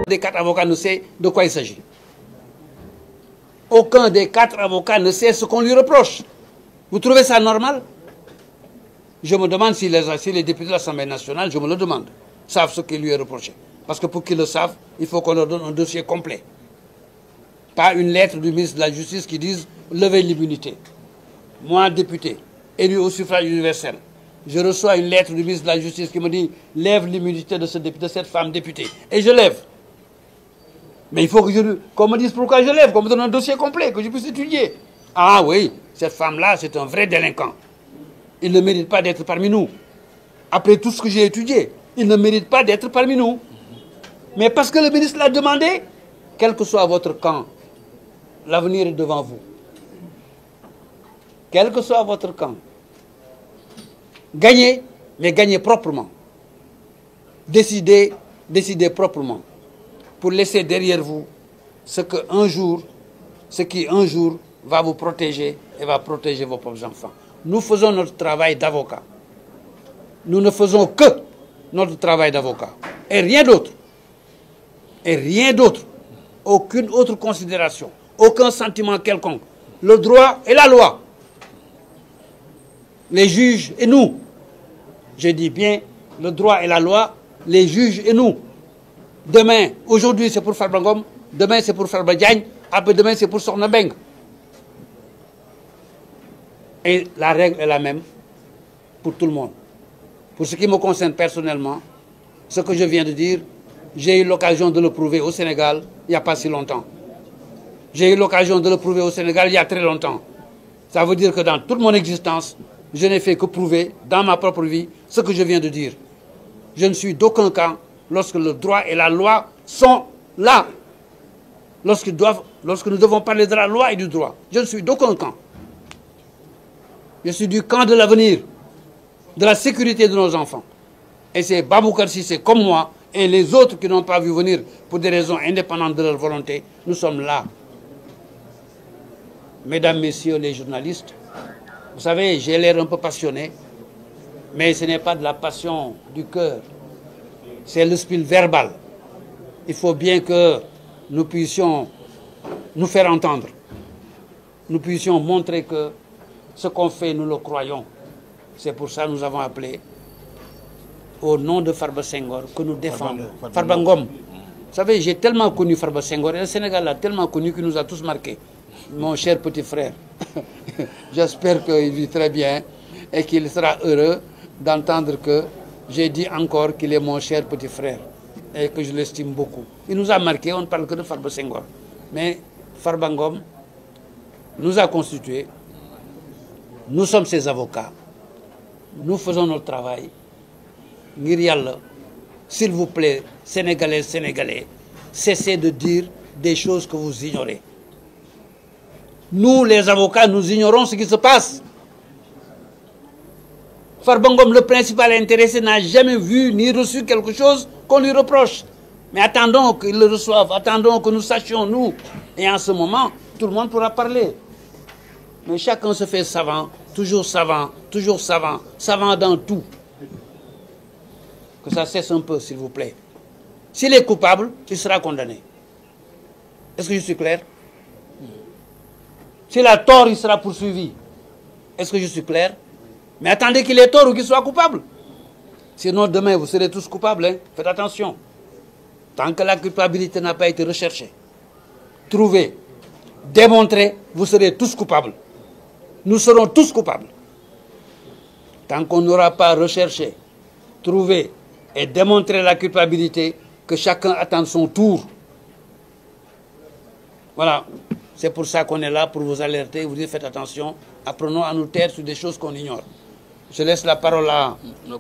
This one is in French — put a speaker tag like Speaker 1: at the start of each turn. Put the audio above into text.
Speaker 1: des 4 avocats ne sait de quoi il s'agit. Aucun des 4 avocats ne sait ce qu'on lui reproche. Vous trouvez ça normal? Je me demande si les députés de l'Assemblée nationale, je me le demande, savent ce qui lui est reproché. Parce que pour qu'ils le savent, il faut qu'on leur donne un dossier complet. Pas une lettre du ministre de la Justice qui dise « levez l'immunité ». Moi, député, élu au suffrage universel, je reçois une lettre du ministre de la Justice qui me dit « lève l'immunité de cette femme députée ». Et je lève. Mais il faut qu'on me dise pourquoi je lève, qu'on me donne un dossier complet, que je puisse étudier. Ah oui, cette femme-là, c'est un vrai délinquant. Il ne mérite pas d'être parmi nous. Après tout ce que j'ai étudié, il ne mérite pas d'être parmi nous. Mais parce que le ministre l'a demandé, quel que soit votre camp, l'avenir est devant vous. Quel que soit votre camp, gagnez, mais gagnez proprement. Décidez proprement. Pour laisser derrière vous ce qui un jour va vous protéger et va protéger vos propres enfants. Nous faisons notre travail d'avocat. Nous ne faisons que notre travail d'avocat. Et rien d'autre. Et rien d'autre. Aucune autre considération. Aucun sentiment quelconque. Le droit et la loi. Les juges et nous. Je dis bien le droit et la loi, les juges et nous. Demain, aujourd'hui c'est pour Farba Ngom, demain c'est pour Farba Diagne, après demain c'est pour Sokhna Mbengue. Et la règle est la même pour tout le monde. Pour ce qui me concerne personnellement, ce que je viens de dire, j'ai eu l'occasion de le prouver au Sénégal il n'y a pas si longtemps. J'ai eu l'occasion de le prouver au Sénégal il y a très longtemps. Ça veut dire que dans toute mon existence, je n'ai fait que prouver dans ma propre vie ce que je viens de dire. Je ne suis d'aucun camp lorsque le droit et la loi sont là. Lorsque nous devons parler de la loi et du droit. Je ne suis d'aucun camp. Je suis du camp de l'avenir, de la sécurité de nos enfants. Et c'est Baboucar Cissé comme moi et les autres qui n'ont pas vu venir pour des raisons indépendantes de leur volonté. Nous sommes là. Mesdames, messieurs les journalistes, vous savez, j'ai l'air un peu passionné, mais ce n'est pas de la passion du cœur. C'est le style verbal. Il faut bien que nous puissions nous faire entendre. Nous puissions montrer que ce qu'on fait, nous le croyons. C'est pour ça que nous avons appelé au nom de Farba Senghor que nous défendons. Farba Ngom. Vous savez, j'ai tellement connu Farba Senghor et le Sénégal l'a tellement connu qu'il nous a tous marqués. Mon cher petit frère, j'espère qu'il vit très bien et qu'il sera heureux d'entendre que j'ai dit encore qu'il est mon cher petit frère et que je l'estime beaucoup. Il nous a marqué, on ne parle que de Farba Senghor. Mais Farba Ngom nous a constitués, nous sommes ses avocats, nous faisons notre travail. Ngir Yalla, s'il vous plaît, Sénégalais, Sénégalais, cessez de dire des choses que vous ignorez. Nous, les avocats, nous ignorons ce qui se passe. Farba Ngom, le principal intéressé, n'a jamais vu ni reçu quelque chose qu'on lui reproche. Mais attendons qu'il le reçoive, attendons que nous sachions, nous. Et en ce moment, tout le monde pourra parler. Mais chacun se fait savant, savant dans tout. Que ça cesse un peu, s'il vous plaît. S'il est coupable, il sera condamné. Est-ce que je suis clair? S'il a tort, il sera poursuivi. Est-ce que je suis clair? Mais attendez qu'il ait tort ou qu'il soit coupable. Sinon, demain, vous serez tous coupables. Hein? Faites attention. Tant que la culpabilité n'a pas été recherchée, trouvée, démontrée, vous serez tous coupables. Nous serons tous coupables. Tant qu'on n'aura pas recherché, trouvé et démontré la culpabilité, que chacun attende son tour. Voilà. C'est pour ça qu'on est là, pour vous alerter, vous dire faites attention, apprenons à nous taire sur des choses qu'on ignore. Je laisse la parole à nos